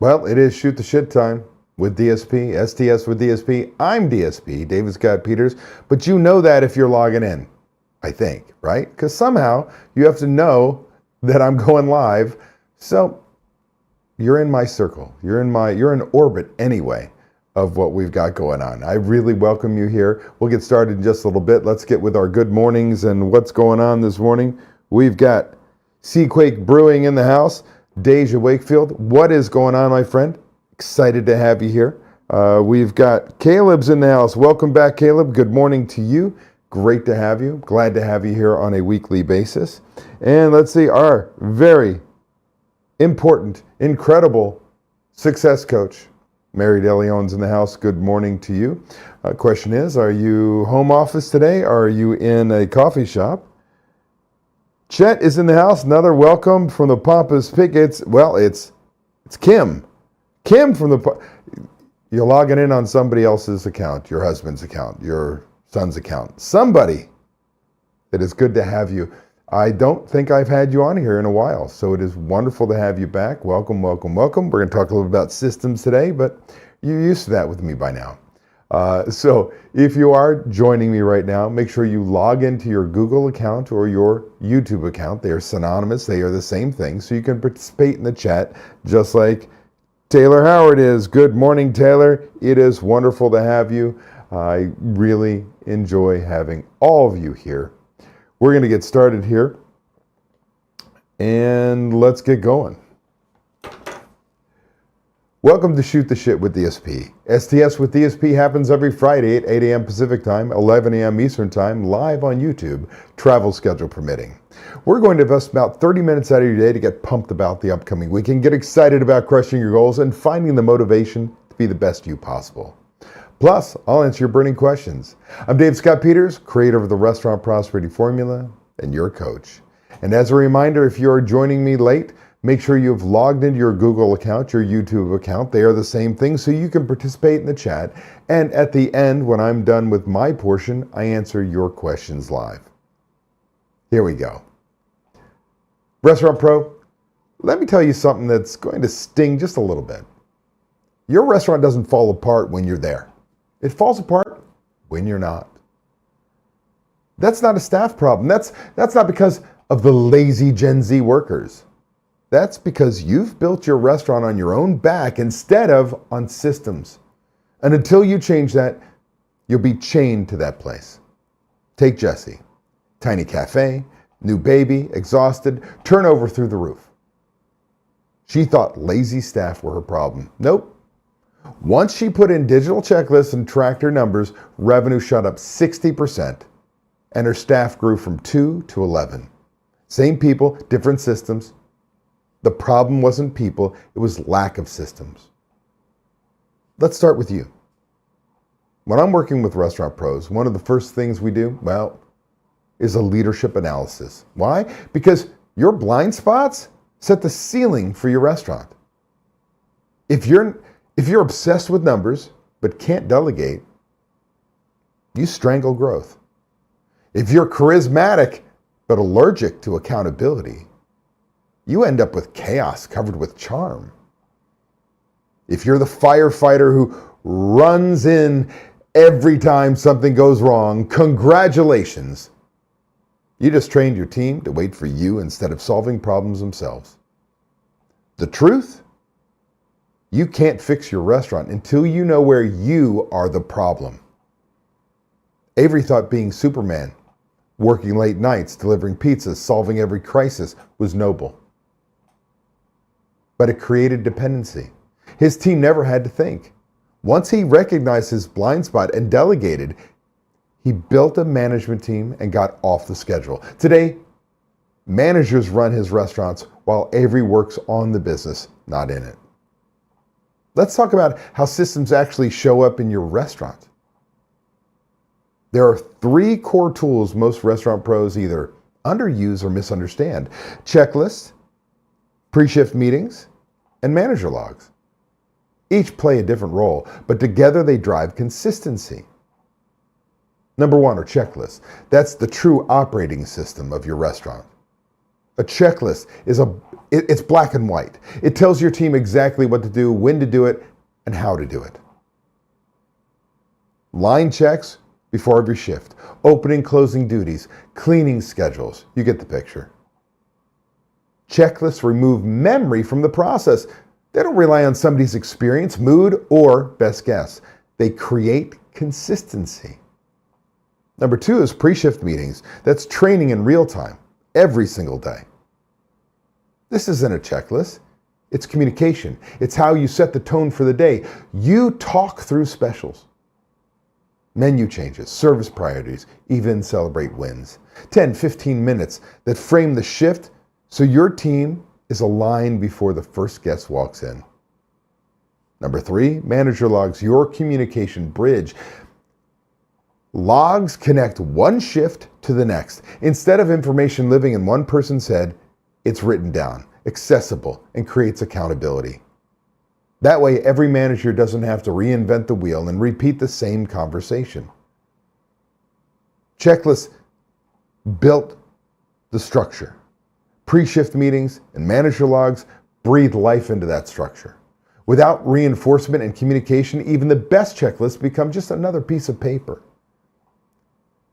Well, it is Shoot the Shit time with DSP, STS with DSP. I'm DSP, David Scott Peters, but you know that if you're logging in, I think, right? Because somehow you have to know that I'm going live. So you're in my circle. You're in orbit anyway of what we've got going on. I really welcome you here. We'll get started in just a little bit. Let's get with our good mornings and what's going on this morning. We've got Seaquake Brewing in the house. Deja Wakefield, what is going on, my friend? Excited to have you here. We've got Caleb's in the house. Welcome back, Caleb. Good morning to you. Great to have you. Glad to have you here on a weekly basis. And let's see, our very important, incredible success coach, Mary DeLeon's in the house. Good morning to you. Question is, are you home office today or are you in a coffee shop? Chet is in the house. Another welcome from the Pompous Pig. It's Kim. Kim from you're logging in on somebody else's account, your husband's account, your son's account. Somebody. It is good to have you. I don't think I've had you on here in a while, so it is wonderful to have you back. Welcome, welcome, welcome. We're going to talk a little bit about systems today, but you're used to that with me by now. So if you are joining me right now, make sure you log into your Google account or your YouTube account. They are synonymous. They are the same thing. So you can participate in the chat just like Taylor Howard is. Good morning, Taylor. It is wonderful to have you. I really enjoy having all of you here. We're going to get started here and let's get going. Welcome to Shoot the Shit with DSP. STS with DSP happens every Friday at 8 a.m. Pacific Time, 11 a.m. Eastern Time, live on YouTube, travel schedule permitting. We're going to invest about 30 minutes out of your day to get pumped about the upcoming week and get excited about crushing your goals and finding the motivation to be the best you possible. Plus, I'll answer your burning questions. I'm Dave Scott Peters, creator of the Restaurant Prosperity Formula and your coach. And as a reminder, if you're joining me late, make sure you've logged into your Google account, your YouTube account. They are the same thing, so you can participate in the chat. And at the end, when I'm done with my portion, I answer your questions live. Here we go. Restaurant Pro, let me tell you something that's going to sting just a little bit. Your restaurant doesn't fall apart when you're there. It falls apart when you're not. That's not a staff problem. That's not because of the lazy Gen Z workers. That's because you've built your restaurant on your own back instead of on systems. And until you change that, you'll be chained to that place. Take Jessie. Tiny cafe, new baby, exhausted, turnover through the roof. She thought lazy staff were her problem. Nope. Once she put in digital checklists and tracked her numbers, revenue shot up 60%, and her staff grew from 2 to 11. Same people, different systems. The problem wasn't people, it was lack of systems. Let's start with you. When I'm working with restaurant pros, one of the first things we do, is a leadership analysis. Why? Because your blind spots set the ceiling for your restaurant. If you're obsessed with numbers but can't delegate, you strangle growth. If you're charismatic but allergic to accountability, you end up with chaos covered with charm. If you're the firefighter who runs in every time something goes wrong, congratulations. You just trained your team to wait for you instead of solving problems themselves. The truth? You can't fix your restaurant until you know where you are the problem. Avery thought being Superman, working late nights, delivering pizzas, solving every crisis was noble. But it created dependency. His team never had to think. Once he recognized his blind spot and delegated, he built a management team and got off the schedule. Today, managers run his restaurants while Avery works on the business, not in it. Let's talk about how systems actually show up in your restaurant. There are 3 core tools most restaurant pros either underuse or misunderstand: checklists, pre-shift meetings, and manager logs. Each play a different role, but together they drive consistency. Number 1 are checklists. That's the true operating system of your restaurant. A checklist is It's black and white. It tells your team exactly what to do, when to do it, and how to do it. Line checks before every shift, opening, closing duties, cleaning schedules. You get the picture. Checklists remove memory from the process. They don't rely on somebody's experience, mood, or best guess. They create consistency. Number 2 is pre-shift meetings. That's training in real time, every single day. This isn't a checklist. It's communication. It's how you set the tone for the day. You talk through specials, menu changes, service priorities, even celebrate wins. 10, 15 minutes that frame the shift so your team is aligned before the first guest walks in. Number 3, manager logs, your communication bridge. Logs connect one shift to the next. Instead of information living in one person's head, it's written down, accessible, and creates accountability. That way, every manager doesn't have to reinvent the wheel and repeat the same conversation. Checklists built the structure. Pre-shift meetings and manager logs breathe life into that structure. Without reinforcement and communication, even the best checklists become just another piece of paper.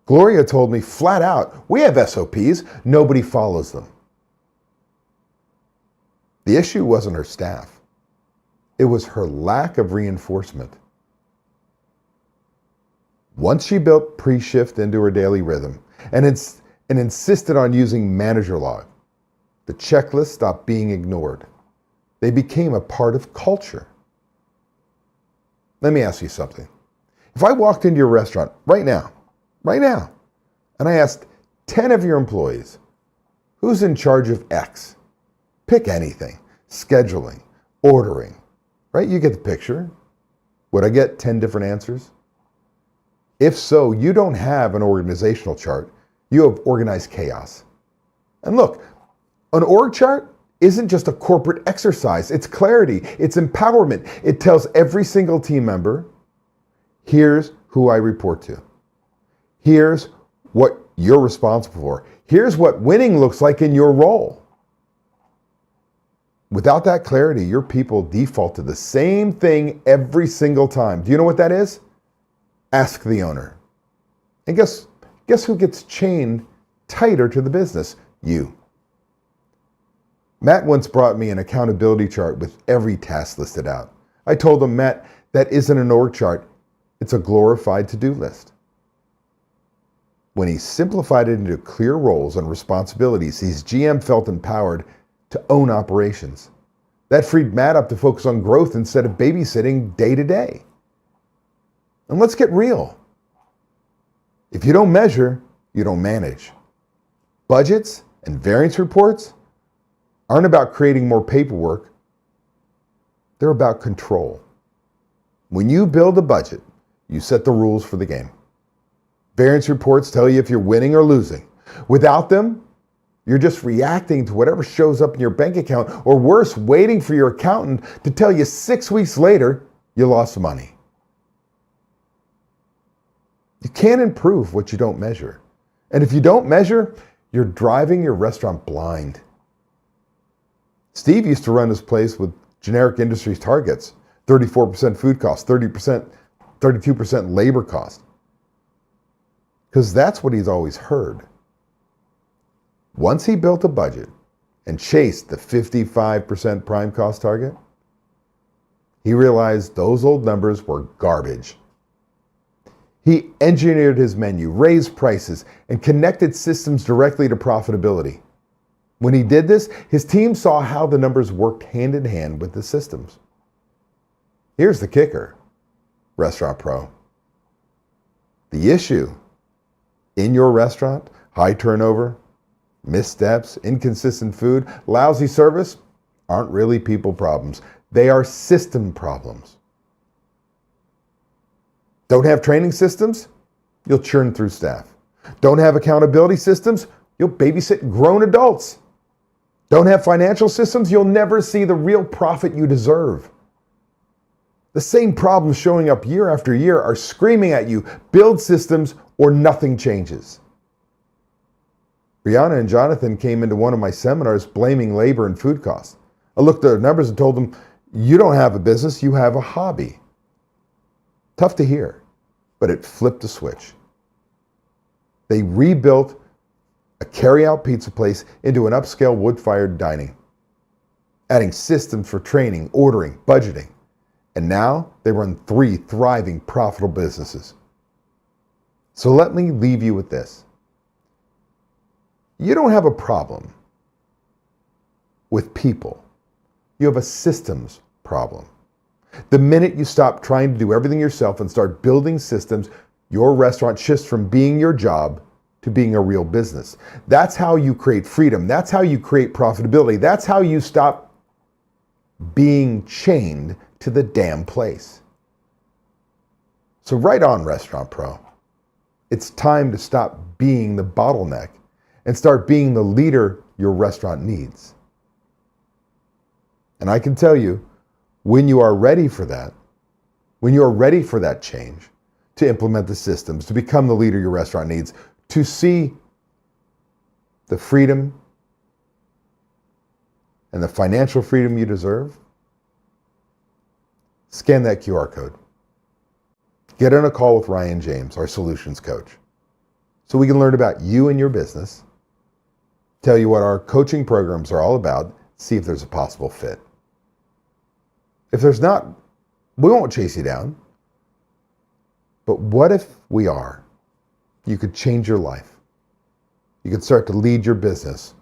Gloria told me flat out, we have SOPs, nobody follows them. The issue wasn't her staff. It was her lack of reinforcement. Once she built pre-shift into her daily rhythm and insisted on using manager log, the checklist stopped being ignored. They became a part of culture. Let me ask you something. If I walked into your restaurant right now, and I asked 10 of your employees, who's in charge of X? Pick anything, scheduling, ordering, right? You get the picture. Would I get 10 different answers? If so, you don't have an organizational chart. You have organized chaos. And look, an org chart isn't just a corporate exercise. It's clarity. It's empowerment. It tells every single team member, here's who I report to. Here's what you're responsible for. Here's what winning looks like in your role. Without that clarity, your people default to the same thing every single time. Do you know what that is? Ask the owner. And guess who gets chained tighter to the business? You. Matt once brought me an accountability chart with every task listed out. I told him, Matt, that isn't an org chart. It's a glorified to-do list. When he simplified it into clear roles and responsibilities, his GM felt empowered to own operations. That freed Matt up to focus on growth instead of babysitting day to day. And let's get real. If you don't measure, you don't manage. Budgets and variance reports aren't about creating more paperwork. They're about control. When you build a budget, you set the rules for the game. Variance reports tell you if you're winning or losing. Without them, you're just reacting to whatever shows up in your bank account, or worse, waiting for your accountant to tell you 6 weeks later you lost money. You can't improve what you don't measure. And if you don't measure, you're driving your restaurant blind. Steve used to run his place with generic industries targets, 34% food cost, 32% labor cost. Because that's what he's always heard. Once he built a budget and chased the 55% prime cost target, he realized those old numbers were garbage. He engineered his menu, raised prices, and connected systems directly to profitability. When he did this, his team saw how the numbers worked hand in hand with the systems. Here's the kicker, Restaurant Pro. The issue in your restaurant, high turnover, missteps, inconsistent food, lousy service, aren't really people problems. They are system problems. Don't have training systems? You'll churn through staff. Don't have accountability systems? You'll babysit grown adults. Don't have financial systems? You'll never see the real profit you deserve. The same problems showing up year after year are screaming at you, build systems or nothing changes. Brianna and Jonathan came into one of my seminars blaming labor and food costs. I looked at their numbers and told them, you don't have a business, you have a hobby. Tough to hear, but it flipped a switch. They rebuilt a carry-out pizza place into an upscale wood-fired dining, adding systems for training, ordering, budgeting. And now they run 3 thriving, profitable businesses. So let me leave you with this. You don't have a problem with people. You have a systems problem. The minute you stop trying to do everything yourself and start building systems, your restaurant shifts from being your job to being a real business. That's how you create freedom. That's how you create profitability. That's how you stop being chained to the damn place. So right on, Restaurant Pro. It's time to stop being the bottleneck and start being the leader your restaurant needs. And I can tell you, when you are ready for that, when you are ready for that change, to implement the systems, to become the leader your restaurant needs, to see the freedom and the financial freedom you deserve, scan that QR code. Get on a call with Ryan James, our solutions coach, so we can learn about you and your business, tell you what our coaching programs are all about, see if there's a possible fit. If there's not, we won't chase you down. But what if we are? You could change your life. You could start to lead your business.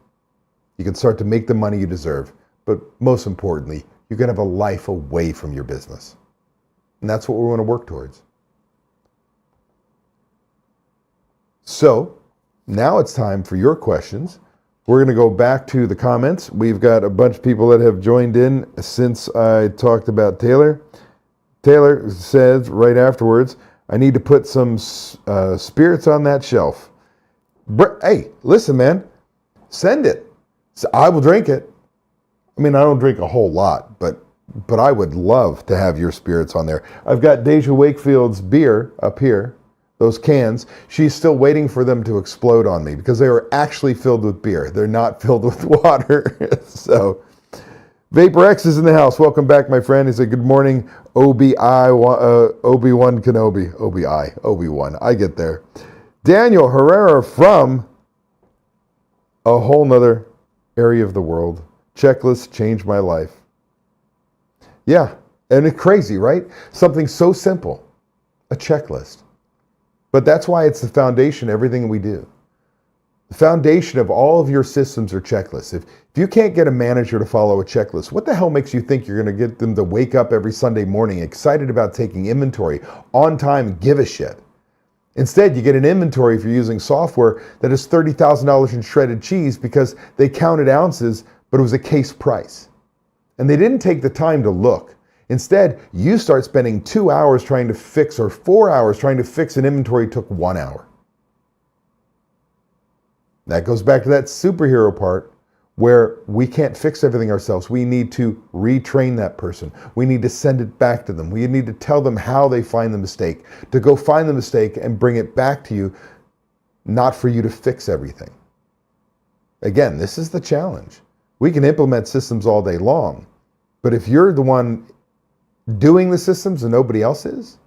You can start to make the money you deserve. But most importantly, you can have a life away from your business. And that's what we want to work towards. So now it's time for your questions. We're going to go back to the comments. We've got a bunch of people that have joined in since I talked about Taylor. Taylor says right afterwards, I need to put some spirits on that shelf. Hey, listen, man, send it. I will drink it. I mean, I don't drink a whole lot, but I would love to have your spirits on there. I've got Deja Wakefield's beer up here, those cans. She's still waiting for them to explode on me because they are actually filled with beer. They're not filled with water. So, Vapor X is in the house. Welcome back, my friend. He said, good morning, Obi-Wan Kenobi. Obi-Wan. I get there. Daniel Herrera from a whole nother area of the world. Checklist changed my life. Yeah, and it's crazy, right? Something so simple, a checklist. But that's why it's the foundation of everything we do. The foundation of all of your systems are checklists. If you can't get a manager to follow a checklist, what the hell makes you think you're going to get them to wake up every Sunday morning excited about taking inventory, on time, and give a shit? Instead, you get an inventory if you're using software that is $30,000 in shredded cheese because they counted ounces, but it was a case price. And they didn't take the time to look. Instead, you start spending 2 hours trying to fix, or 4 hours trying to fix an inventory took 1 hour. That goes back to that superhero part where we can't fix everything ourselves. We need to retrain that person. We need to send it back to them. We need to tell them how they find the mistake, to go find the mistake and bring it back to you, not for you to fix everything. Again, this is the challenge. We can implement systems all day long, but if you're the one doing the systems and nobody else is,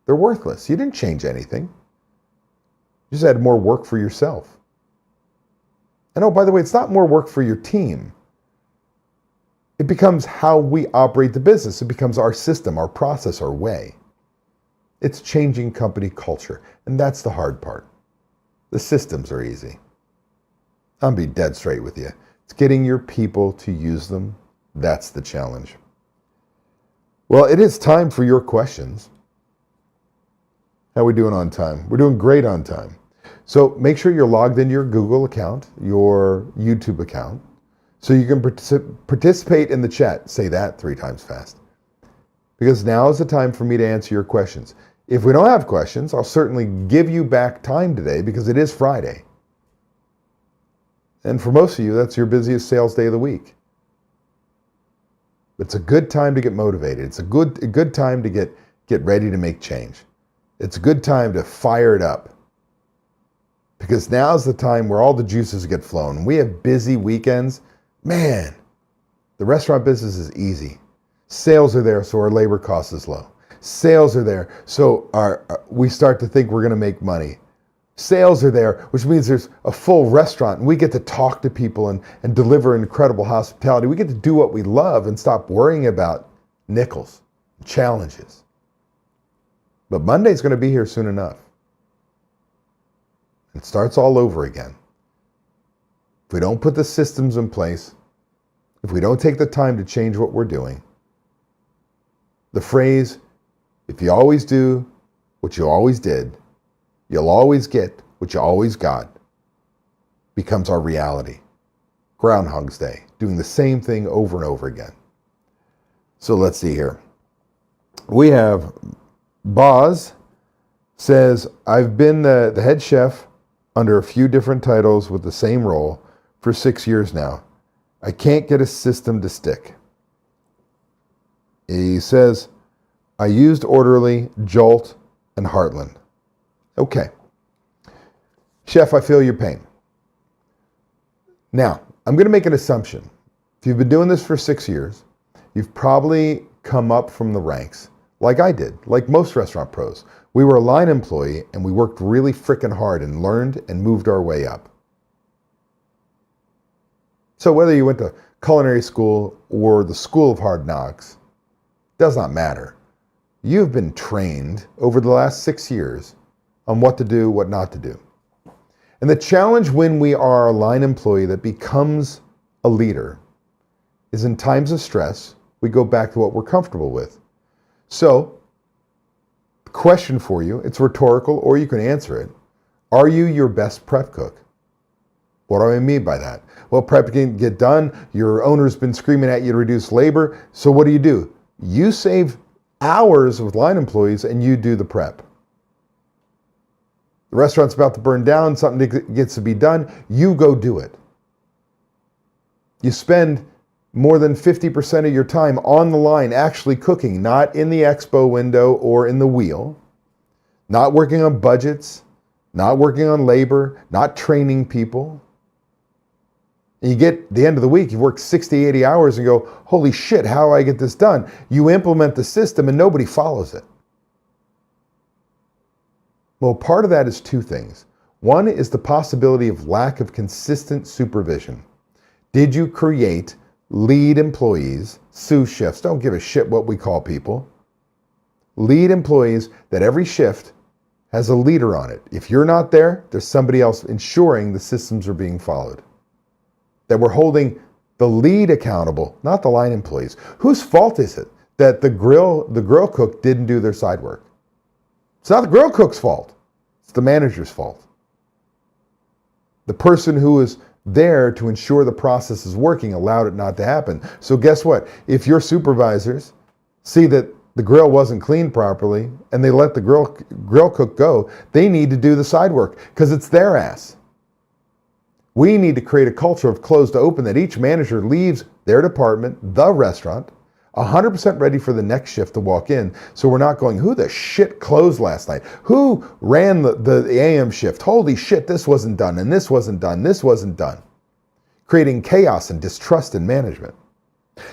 they're worthless. You didn't change anything. You just had more work for yourself. And oh, by the way, it's not more work for your team. It becomes how we operate the business. It becomes our system, our process, our way. It's changing company culture, and that's the hard part. The systems are easy. I'm being dead straight with you. It's getting your people to use them. That's the challenge. Well, it is time for your questions. How are we doing on time? We're doing great on time. So make sure you're logged into your Google account, your YouTube account, so you can participate in the chat. Say that 3 times fast. Because now is the time for me to answer your questions. If we don't have questions, I'll certainly give you back time today because it is Friday. And for most of you, that's your busiest sales day of the week. It's a good time to get motivated. It's a good time to get ready to make change. It's a good time to fire it up. because now's the time where all the juices get flown. We have busy weekends. Man, the restaurant business is easy. Sales are there, so our labor cost is low. Sales are there, so we start to think we're going to make money. Sales are there, which means there's a full restaurant, and we get to talk to people and deliver incredible hospitality. We get to do what we love and stop worrying about nickels, challenges. But Monday's going to be here soon enough. It starts all over again. If we don't put the systems in place, if we don't take the time to change what we're doing, the phrase, if you always do what you always did, you'll always get what you always got, becomes our reality. Groundhog's Day, doing the same thing over and over again. So let's see here. We have Boz says, I've been the head chef under a few different titles with the same role for 6 years now. I can't get a system to stick. He says, I used Orderly, Jolt, and Heartland. Okay. Chef, I feel your pain. Now, I'm going to make an assumption. If you've been doing this for 6 years, you've probably come up from the ranks like I did, like most restaurant pros. We were a line employee and we worked really frickin' hard and learned and moved our way up. So whether you went to culinary school or the School of Hard Knocks, does not matter. You've been trained over the last 6 years on what to do, what not to do. And the challenge when we are a line employee that becomes a leader is in times of stress, we go back to what we're comfortable with. So, question for you, it's rhetorical or you can answer it. Are you your best prep cook? What do I mean by that? Well, prep can get done. Your owner's been screaming at you to reduce labor. So what do? You save hours with line employees and you do the prep. The restaurant's about to burn down, something gets to be done, you go do it. You spend more than 50% of your time on the line actually cooking, not in the expo window or in the wheel, not working on budgets, not working on labor, not training people. And you get the end of the week, you've worked 60, 80 hours and go, holy shit, how do I get this done? You implement the system and nobody follows it. Well, part of that is two things. One is the possibility of lack of consistent supervision. Did you create lead employees, sous chefs, don't give a shit what we call people, lead employees that every shift has a leader on it. If you're not there, there's somebody else ensuring the systems are being followed. That we're holding the lead accountable, not the line employees. Whose fault is it that the grill cook didn't do their side work? It's not the grill cook's fault. It's the manager's fault. The person who is there to ensure the process is working allowed it not to happen. So guess what? If your supervisors see that the grill wasn't cleaned properly and they let the grill cook go, they need to do the side work because it's their ass. We need to create a culture of closed to open that each manager leaves their department, the restaurant, 100% ready for the next shift to walk in. So we're not going, who the shit closed last night? Who ran the AM shift? Holy shit, this wasn't done, and this wasn't done, this wasn't done. Creating chaos and distrust in management.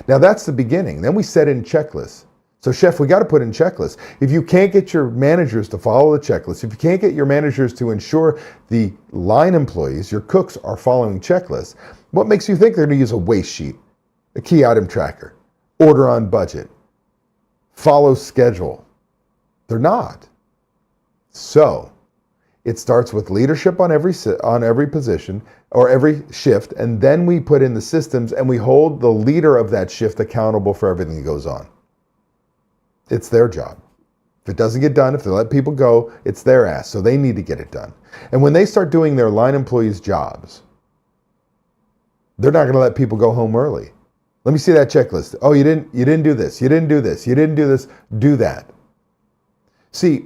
Now that's the beginning. Then we set in checklists. So chef, we got to put in checklists. If you can't get your managers to follow the checklist, if you can't get your managers to ensure the line employees, your cooks are following checklists, what makes you think they're going to use a waste sheet, a key item tracker, order on budget, follow schedule? They're not. So it starts with leadership on every position or every shift, and then we put in the systems and we hold the leader of that shift accountable for everything that goes on. It's their job. If it doesn't get done, if they let people go, it's their ass. So they need to get it done. And when they start doing their line employees' jobs, they're not going to let people go home early. Let me see that checklist. Oh, you didn't do this. You didn't do this. You didn't do this. Do that. See,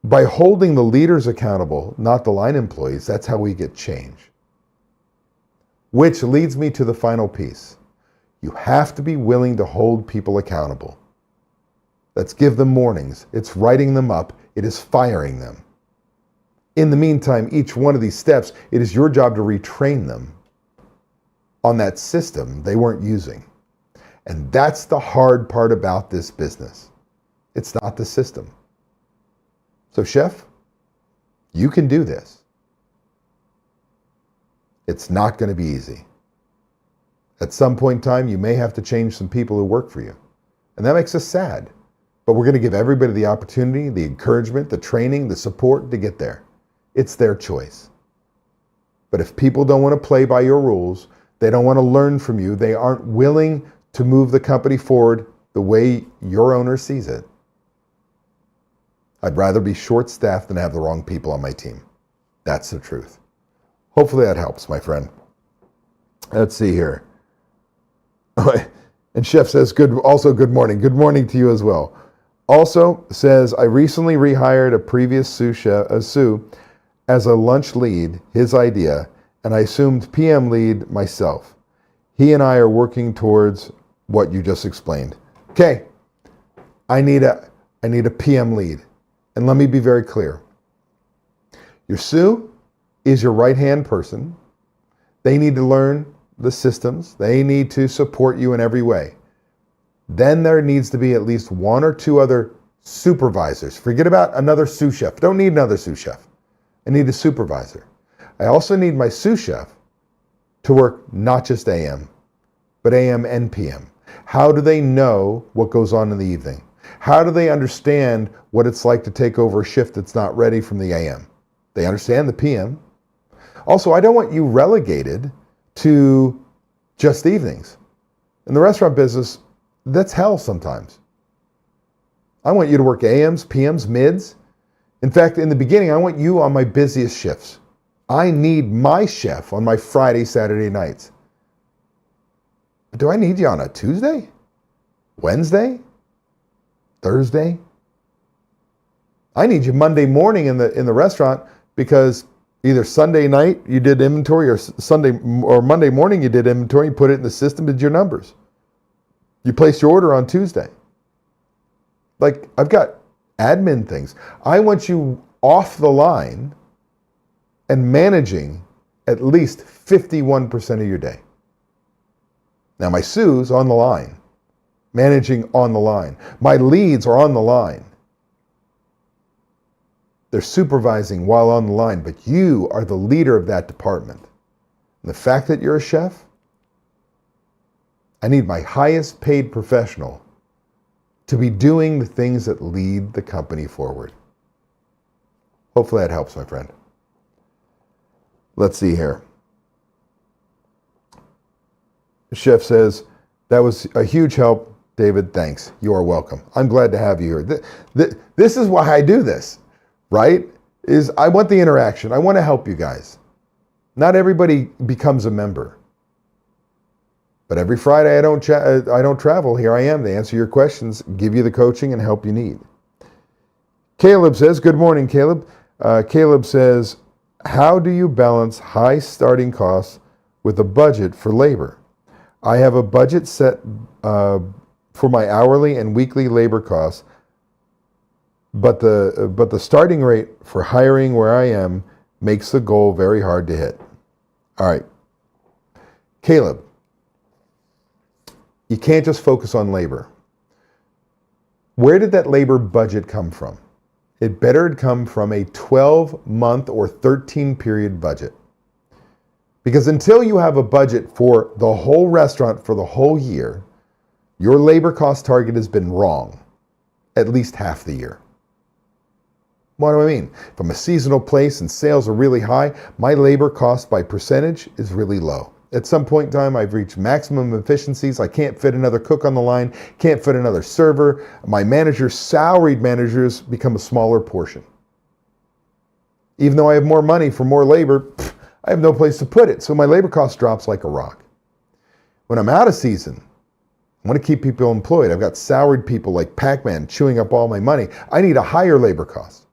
by holding the leaders accountable, not the line employees, that's how we get change. Which leads me to the final piece. You have to be willing to hold people accountable. Let's give them warnings. It's writing them up. It is firing them. In the meantime, each one of these steps, it is your job to retrain them on that system they weren't using. And that's the hard part about this business. It's not the system. So, chef, you can do this. It's not going to be easy. At some point in time, you may have to change some people who work for you. And that makes us sad. But we're going to give everybody the opportunity, the encouragement, the training, the support to get there. It's their choice. But if people don't want to play by your rules, they don't want to learn from you, they aren't willing to move the company forward the way your owner sees it, I'd rather be short-staffed than have the wrong people on my team. That's the truth. Hopefully that helps, my friend. Let's see here. And Chef says, good morning. Good morning to you as well. Also says, I recently rehired a previous Sue as a lunch lead, his idea, and I assumed PM lead myself. He and I are working towards what you just explained. Okay, I need a PM lead. And let me be very clear. Your Sue is your right-hand person. They need to learn the systems. They need to support you in every way. Then there needs to be at least one or two other supervisors. Forget about another sous chef. Don't need another sous chef. I need a supervisor. I also need my sous chef to work not just AM, but AM and PM. How do they know what goes on in the evening? How do they understand what it's like to take over a shift that's not ready from the AM? They understand the PM. Also, I don't want you relegated to just evenings. In the restaurant business, that's hell sometimes. I want you to work AMs, PMs, mids. In fact, in the beginning, I want you on my busiest shifts. I need my chef on my Friday, Saturday nights. But do I need you on a Tuesday? Wednesday? Thursday? I need you Monday morning in the restaurant because either Sunday night you did inventory or Monday morning you did inventory, you put it in the system, did your numbers. You placed your order on Tuesday. Like, I've got admin things. I want you off the line and managing at least 51% of your day. Now, my Sue's on the line, managing on the line. My leads are on the line. They're supervising while on the line, but you are the leader of that department. And the fact that you're a chef, I need my highest paid professional to be doing the things that lead the company forward. Hopefully that helps, my friend. Let's see here. The chef says, that was a huge help, David. Thanks. You are welcome. I'm glad to have you here. This is why I do this, right? Is I want the interaction. I want to help you guys. Not everybody becomes a member. But every Friday I don't travel. Here I am to answer your questions, give you the coaching and help you need. Caleb says, good morning, Caleb. Caleb says, how do you balance high starting costs with a budget for labor? I have a budget set for my hourly and weekly labor costs, but the starting rate for hiring where I am makes the goal very hard to hit. All right, Caleb, you can't just focus on labor. Where did that labor budget come from? It better come from a 12-month or 13-period budget. Because until you have a budget for the whole restaurant for the whole year, your labor cost target has been wrong at least half the year. What do I mean? If I'm a seasonal place and sales are really high, my labor cost by percentage is really low. At some point in time, I've reached maximum efficiencies. I can't fit another cook on the line, can't fit another server. My salaried managers become a smaller portion. Even though I have more money for more labor, I have no place to put it. So my labor cost drops like a rock. When I'm out of season, I want to keep people employed. I've got salaried people like Pac-Man chewing up all my money. I need a higher labor cost.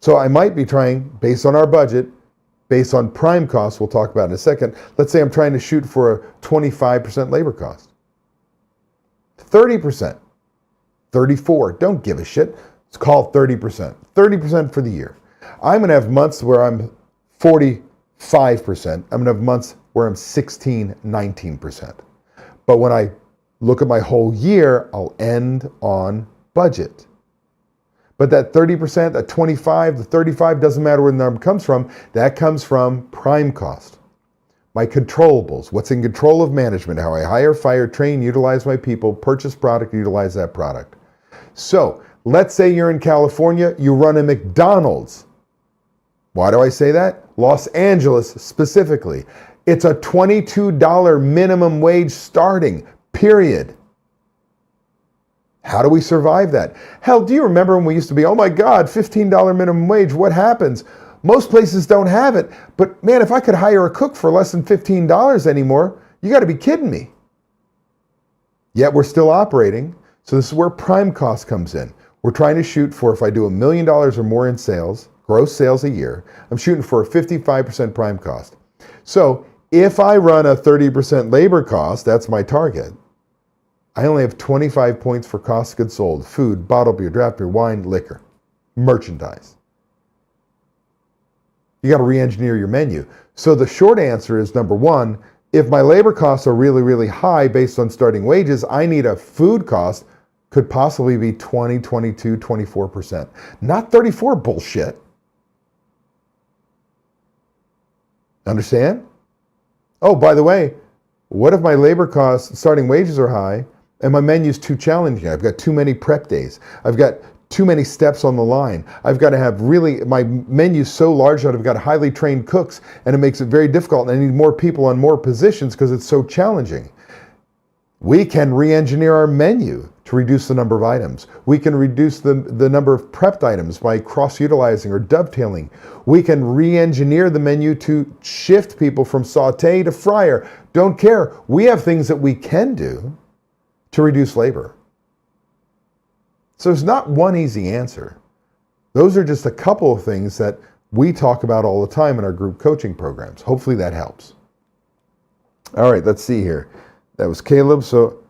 So I might be trying, based on our budget, based on prime costs, we'll talk about in a second. Let's say I'm trying to shoot for a 25% labor cost. 30%, 34%, don't give a shit. Let's call it 30%. 30% for the year. I'm going to have months where I'm 45%. I'm going to have months where I'm 16, 19%. But when I look at my whole year, I'll end on budget. But that 30%, that 25, the 35, doesn't matter where the number comes from. That comes from prime cost. My controllables, what's in control of management, how I hire, fire, train, utilize my people, purchase product, utilize that product. So let's say you're in California, you run a McDonald's. Why do I say that? Los Angeles specifically. It's a $22 minimum wage starting, period. How do we survive that? Hell, do you remember when we used to be, oh my God, $15 minimum wage, what happens? Most places don't have it, but man, if I could hire a cook for less than $15 anymore, you got to be kidding me. Yet we're still operating, so this is where prime cost comes in. We're trying to shoot for, if I do $1 million or more in sales, gross sales a year, I'm shooting for a 55% prime cost. So if I run a 30% labor cost, that's my target. I only have 25 points for cost of goods sold, food, bottled beer, draft beer, wine, liquor, merchandise. You got to re-engineer your menu. So the short answer is, number one, if my labor costs are really, really high based on starting wages, I need a food cost could possibly be 20, 22, 24%. Not 34 bullshit. Understand? Oh, by the way, what if my labor costs, starting wages are high, and my menu's too challenging? I've got too many prep days. I've got too many steps on the line. I've got to have my menu's so large that I've got highly trained cooks, and it makes it very difficult, and I need more people on more positions because it's so challenging. We can re-engineer our menu to reduce the number of items. We can reduce the number of prepped items by cross-utilizing or dovetailing. We can re-engineer the menu to shift people from saute to fryer. Don't care. We have things that we can do to reduce labor. So there's not one easy answer. Those are just a couple of things that we talk about all the time in our group coaching programs. Hopefully that helps. All right, let's see here. That was Caleb. So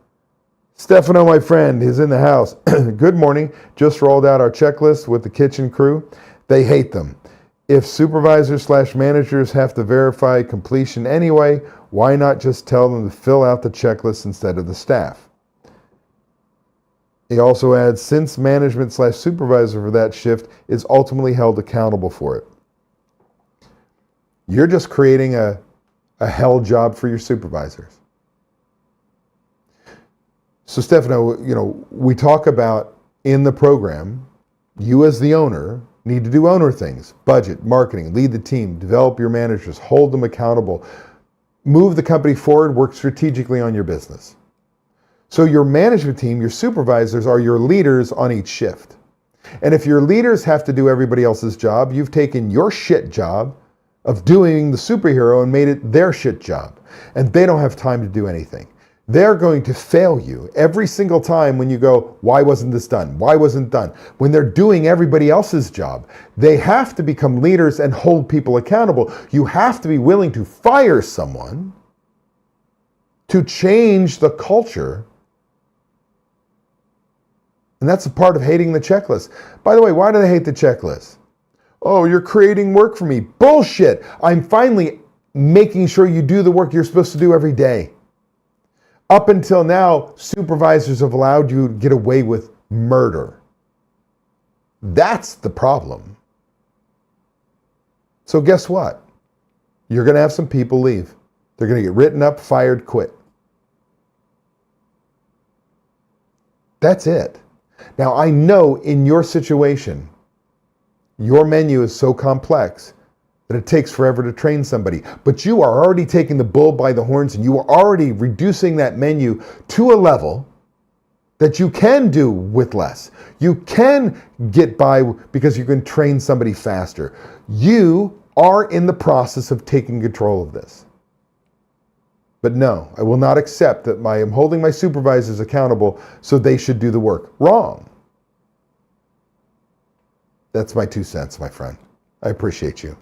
Stefano, my friend, is in the house. Good morning. Just rolled out our checklist with the kitchen crew. They hate them. If supervisors/managers have to verify completion anyway, why not just tell them to fill out the checklist instead of the staff? He also adds, since management/supervisor for that shift is ultimately held accountable for it. You're just creating a hell job for your supervisors. So Stefano, we talk about in the program, you as the owner need to do owner things: budget, marketing, lead the team, develop your managers, hold them accountable, move the company forward, work strategically on your business. So your management team, your supervisors, are your leaders on each shift. And if your leaders have to do everybody else's job, you've taken your shit job of doing the superhero and made it their shit job. And they don't have time to do anything. They're going to fail you every single time when you go, why wasn't this done? Why wasn't it done? When they're doing everybody else's job, they have to become leaders and hold people accountable. You have to be willing to fire someone to change the culture. And that's a part of hating the checklist. By the way, why do they hate the checklist? Oh, you're creating work for me. Bullshit. I'm finally making sure you do the work you're supposed to do every day. Up until now, supervisors have allowed you to get away with murder. That's the problem. So guess what? You're going to have some people leave. They're going to get written up, fired, quit. That's it. Now, I know in your situation, your menu is so complex that it takes forever to train somebody. But you are already taking the bull by the horns, and you are already reducing that menu to a level that you can do with less. You can get by because you can train somebody faster. You are in the process of taking control of this. But no, I will not accept that I am holding my supervisors accountable so they should do the work. Wrong. That's my 2 cents, my friend. I appreciate you.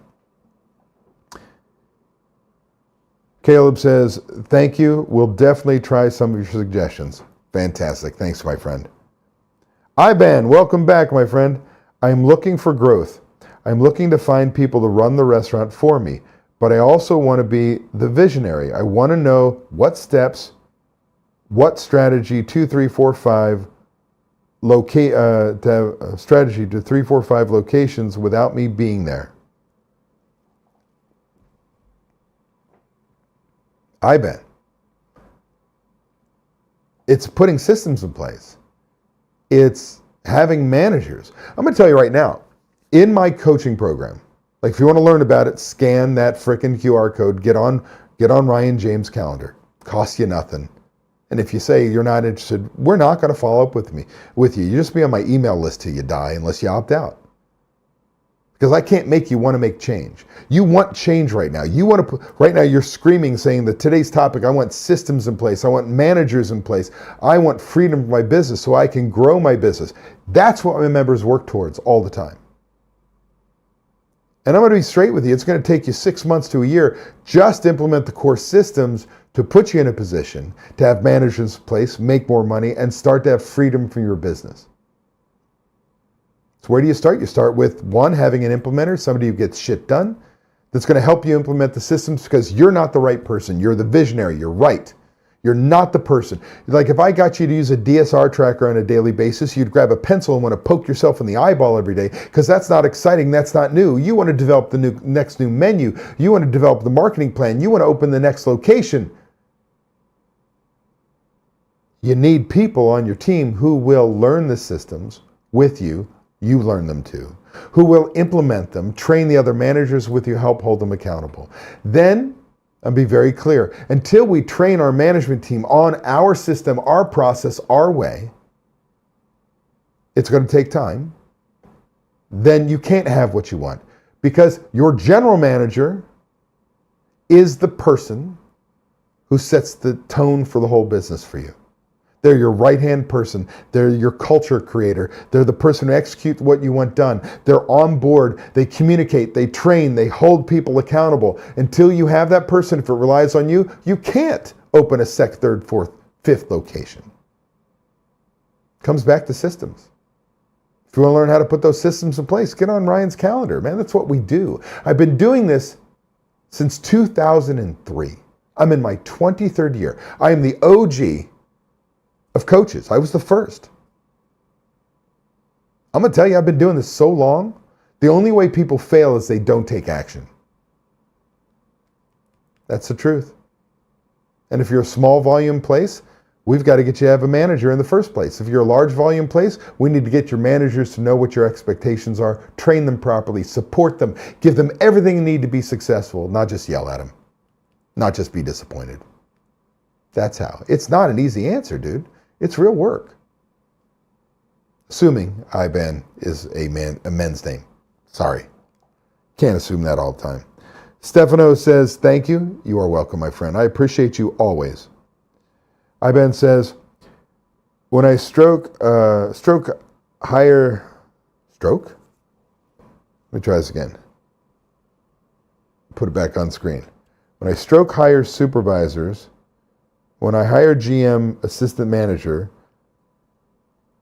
Caleb says, thank you. We'll definitely try some of your suggestions. Fantastic. Thanks, my friend. Iban, welcome back, my friend. I'm looking for growth. I'm looking to find people to run the restaurant for me, but I also want to be the visionary. I want to know what steps, what strategy, 2, 3, 4, 5, to have a strategy to 3, 4, 5 locations without me being there. Iban. It's putting systems in place. It's having managers. I'm going to tell you right now, in my coaching program, like if you want to learn about it, scan that frickin' QR code, get on Ryan James' calendar. Costs you nothing. And if you say you're not interested, we're not going to follow up with you. You just be on my email list till you die unless you opt out. Because I can't make you want to make change. You want change right now. Right now you're screaming saying that today's topic, I want systems in place. I want managers in place. I want freedom for my business so I can grow my business. That's what my members work towards all the time. And I'm going to be straight with you. It's going to take you 6 months to a year just to implement the core systems to put you in a position to have managers in place, make more money, and start to have freedom from your business. So where do you start? You start with one, having an implementer, somebody who gets shit done, that's going to help you implement the systems because you're not the right person. You're the visionary. You're right. You're not the person. Like if I got you to use a DSR tracker on a daily basis, you'd grab a pencil and want to poke yourself in the eyeball every day because that's not exciting. That's not new. You want to develop the next new menu. You want to develop the marketing plan. You want to open the next location. You need people on your team who will learn the systems with you. You learn them too. Who will implement them, train the other managers with you, help hold them accountable. Then, and be very clear, until we train our management team on our system, our process, our way, it's going to take time. Then you can't have what you want because your general manager is the person who sets the tone for the whole business for you. They're your right-hand person. They're your culture creator. They're the person who executes what you want done. They're on board. They communicate. They train. They hold people accountable. Until you have that person, if it relies on you, you can't open a second, third, fourth, fifth location. Comes back to systems. If you want to learn how to put those systems in place, get on Ryan's calendar. Man, that's what we do. I've been doing this since 2003. I'm in my 23rd year. I am the OG of coaches. I was the first. I'm going to tell you, I've been doing this so long, the only way people fail is they don't take action. That's the truth. And if you're a small volume place, we've got to get you to have a manager in the first place. If you're a large volume place, we need to get your managers to know what your expectations are, train them properly, support them, give them everything they need to be successful, not just yell at them, not just be disappointed. That's how. It's not an easy answer, dude. It's real work. Assuming Iban is a men's name. Sorry. Can't assume that all the time. Stefano says, thank you. You are welcome, my friend. I appreciate you always. Iban says, when I stroke? Let me try this again. Put it back on screen. When I stroke hire supervisors, when I hire GM assistant manager,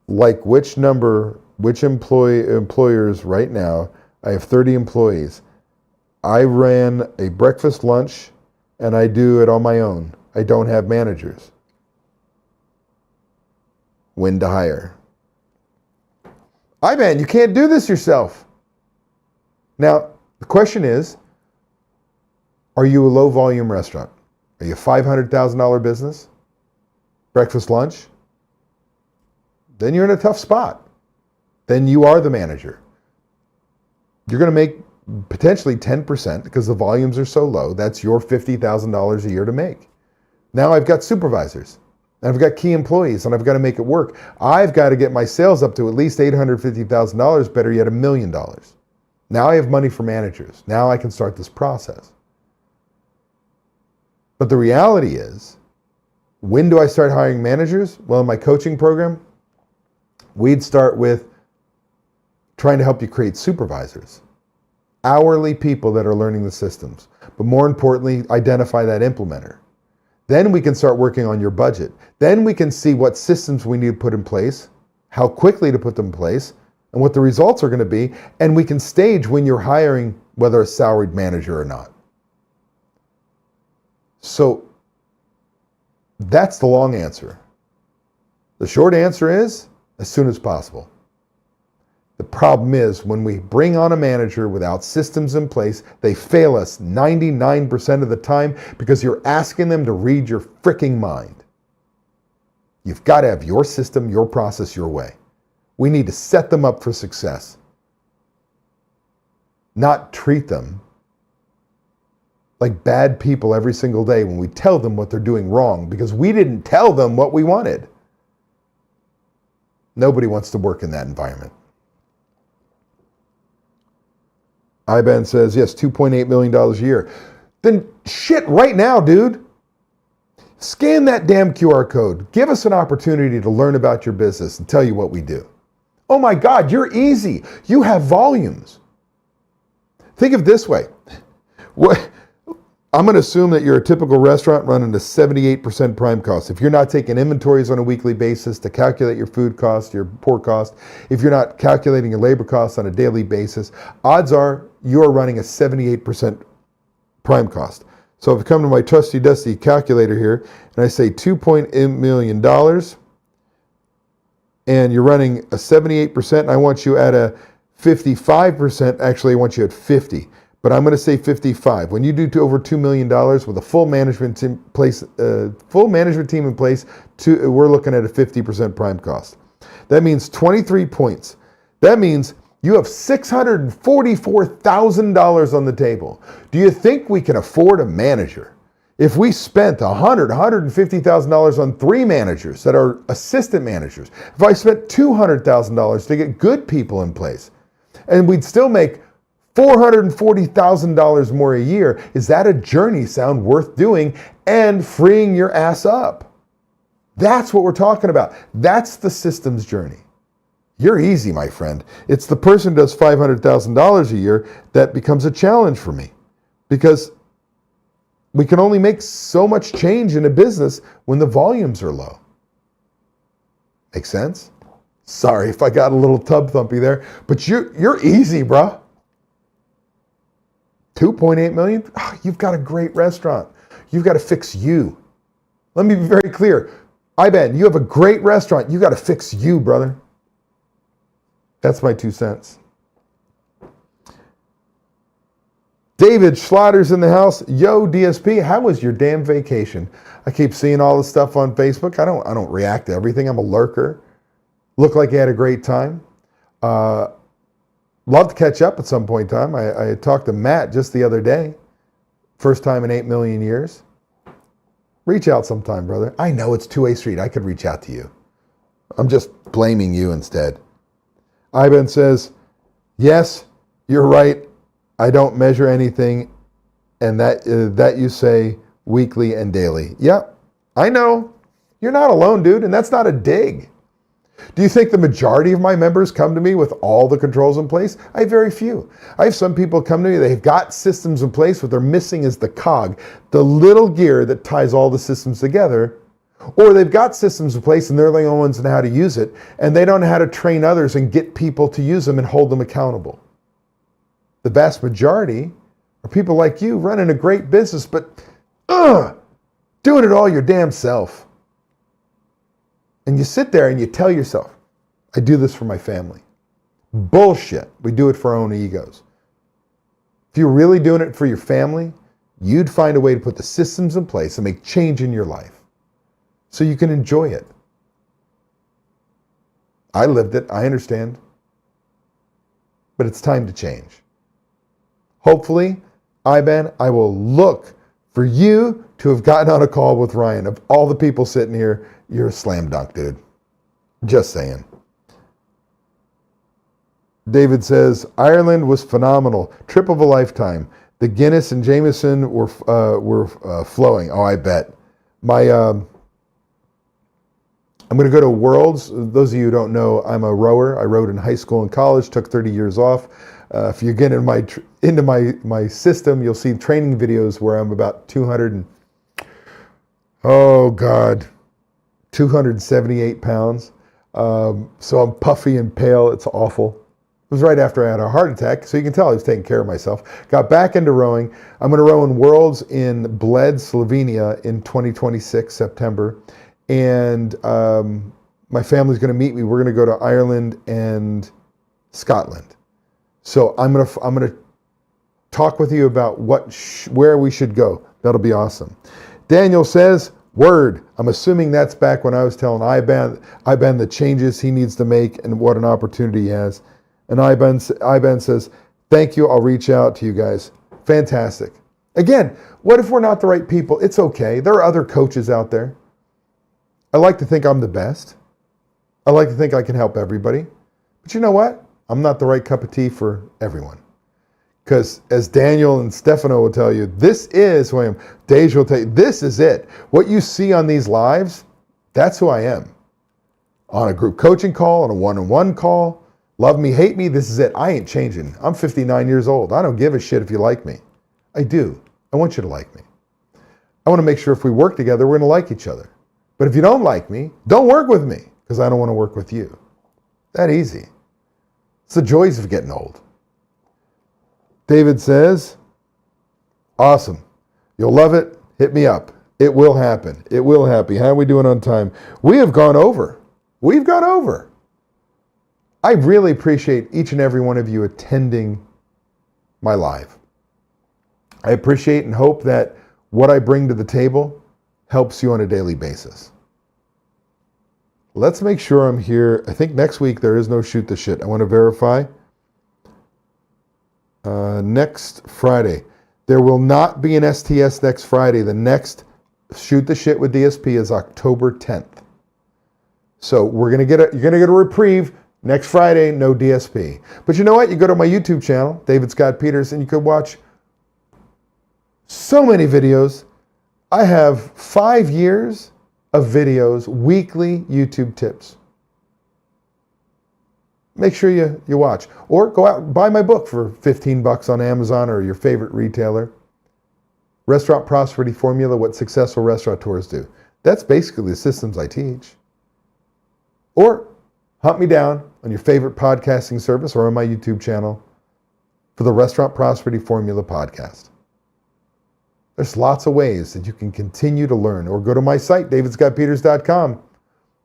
like which employers right now, I have 30 employees. I ran a breakfast, lunch, and I do it on my own. I don't have managers. When to hire? Iban, you can't do this yourself. Now, the question is, are you a low volume restaurant? Are you a $500,000 business? Breakfast, lunch? Then you're in a tough spot. Then you are the manager. You're going to make potentially 10% because the volumes are so low. That's your $50,000 a year to make. Now I've got supervisors, and I've got key employees, and I've got to make it work. I've got to get my sales up to at least $850,000, better yet $1 million. Now I have money for managers. Now I can start this process. But the reality is, when do I start hiring managers? Well, in my coaching program, we'd start with trying to help you create supervisors, hourly people that are learning the systems, but more importantly, identify that implementer. Then we can start working on your budget. Then we can see what systems we need to put in place, how quickly to put them in place, and what the results are going to be, and we can stage when you're hiring, whether a salaried manager or not. So that's the long answer. The short answer is as soon as possible. The problem is when we bring on a manager without systems in place, they fail us 99% of the time because you're asking them to read your freaking mind. You've got to have your system, your process, your way. We need to set them up for success, not treat them like bad people every single day when we tell them what they're doing wrong because we didn't tell them what we wanted. Nobody wants to work in that environment. IBAN says, yes, $2.8 million a year. Then shit right now, dude. Scan that damn QR code. Give us an opportunity to learn about your business and tell you what we do. Oh my God, you're easy. You have volumes. Think of it this way. I'm going to assume that you're a typical restaurant running a 78% prime cost. If you're not taking inventories on a weekly basis to calculate your food cost, your pork cost, if you're not calculating your labor costs on a daily basis, odds are you're running a 78% prime cost. So if I come to my trusty dusty calculator here and I say $2.8 million and you're running a 78% and I want you at a 55%, actually I want you at 50. But I'm going to say 55. When you do over $2 million with a full management team in place, we're looking at a 50% prime cost. That means 23 points. That means you have $644,000 on the table. Do you think we can afford a manager? If we spent $150,000 on 3 managers that are assistant managers, if I spent $200,000 to get good people in place, and we'd still make $440,000 more a year, is that a journey sound worth doing and freeing your ass up? That's what we're talking about. That's the systems journey. You're easy, my friend. It's the person who does $500,000 a year that becomes a challenge for me because we can only make so much change in a business when the volumes are low. Make sense? Sorry if I got a little tub thumpy there, but you're easy, bro. 2.8 million? Oh, you've got a great restaurant. You've got to fix you. Let me be very clear. IBAN, you have a great restaurant. You got to fix you, brother. That's my 2 cents. David Schlotter's in the house. Yo, DSP, how was your damn vacation? I keep seeing all this stuff on Facebook. I don't react to everything. I'm a lurker. Look like you had a great time. Love to catch up at some point in time. I talked to Matt just the other day. First time in 8 million years. Reach out sometime, brother. I know it's two-way street. I could reach out to you. I'm just blaming you instead. Ivan says, yes, you're right. I don't measure anything, and that you say weekly and daily. Yep, I know. You're not alone, dude, and that's not a dig. Do you think the majority of my members come to me with all the controls in place? I have very few. I have some people come to me, they've got systems in place, what they're missing is the cog, the little gear that ties all the systems together. Or they've got systems in place and they're the only ones that know how to use it, and they don't know how to train others and get people to use them and hold them accountable. The vast majority are people like you running a great business, but doing it all your damn self. And you sit there and you tell yourself, I do this for my family. Bullshit. We do it for our own egos. If you're really doing it for your family, you'd find a way to put the systems in place and make change in your life so you can enjoy it. I lived it. I understand. But it's time to change. Hopefully, IBAN, I will look for you to have gotten on a call with Ryan. Of all the people sitting here, you're a slam dunk, dude. Just saying. David says, Ireland was phenomenal. Trip of a lifetime. The Guinness and Jameson were flowing. Oh, I bet. I'm going to go to Worlds. Those of you who don't know, I'm a rower. I rowed in high school and college, took 30 years off. If you get into my system, you'll see training videos where I'm about 278 pounds. So I'm puffy and pale. It's awful. It was right after I had a heart attack, so you can tell I was taking care of myself. Got back into rowing. I'm going to row in Worlds in Bled, Slovenia in 2026, September. And my family's going to meet me. We're going to go to Ireland and Scotland. So I'm going to talk with you about where we should go. That'll be awesome. Daniel says, word. I'm assuming that's back when I was telling Iban the changes he needs to make and what an opportunity he has. And Iban says, thank you. I'll reach out to you guys. Fantastic. Again, what if we're not the right people? It's okay. There are other coaches out there. I like to think I'm the best. I like to think I can help everybody. But you know what? I'm not the right cup of tea for everyone. Because as Daniel and Stefano will tell you, this is who I am. Deja will tell you, this is it. What you see on these lives, that's who I am. On a group coaching call, on a one-on-one call, love me, hate me, this is it. I ain't changing. I'm 59 years old. I don't give a shit if you like me. I do. I want you to like me. I want to make sure if we work together, we're going to like each other. But if you don't like me, don't work with me, because I don't want to work with you. That easy. It's the joys of getting old. David says, awesome. You'll love it. Hit me up. It will happen. It will happen. How are we doing on time? We have gone over. We've gone over. I really appreciate each and every one of you attending my live. I appreciate and hope that what I bring to the table helps you on a daily basis. Let's make sure I'm here. I think next week there is no Shoot the Shit. I want to verify. Next Friday. There will not be an STS next Friday. The next Shoot the Shit with DSP is October 10th. So you're gonna get a reprieve. Next Friday, no DSP. But you know what? You go to my YouTube channel, David Scott Peters, and you could watch so many videos. I have 5 years of videos, weekly YouTube tips. Make sure you watch. Or go out and buy my book for $15 on Amazon or your favorite retailer. Restaurant Prosperity Formula, What Successful Restaurateurs Do. That's basically the systems I teach. Or hunt me down on your favorite podcasting service or on my YouTube channel for the Restaurant Prosperity Formula podcast. There's lots of ways that you can continue to learn. Or go to my site, davidscottpeters.com.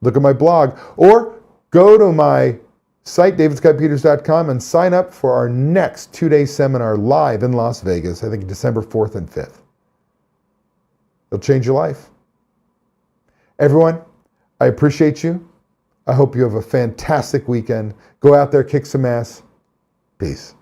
Look at my blog. Or go to my site, davidscottpeters.com, and sign up for our next 2-day seminar live in Las Vegas, I think December 4th and 5th. It'll change your life. Everyone, I appreciate you. I hope you have a fantastic weekend. Go out there, kick some ass. Peace.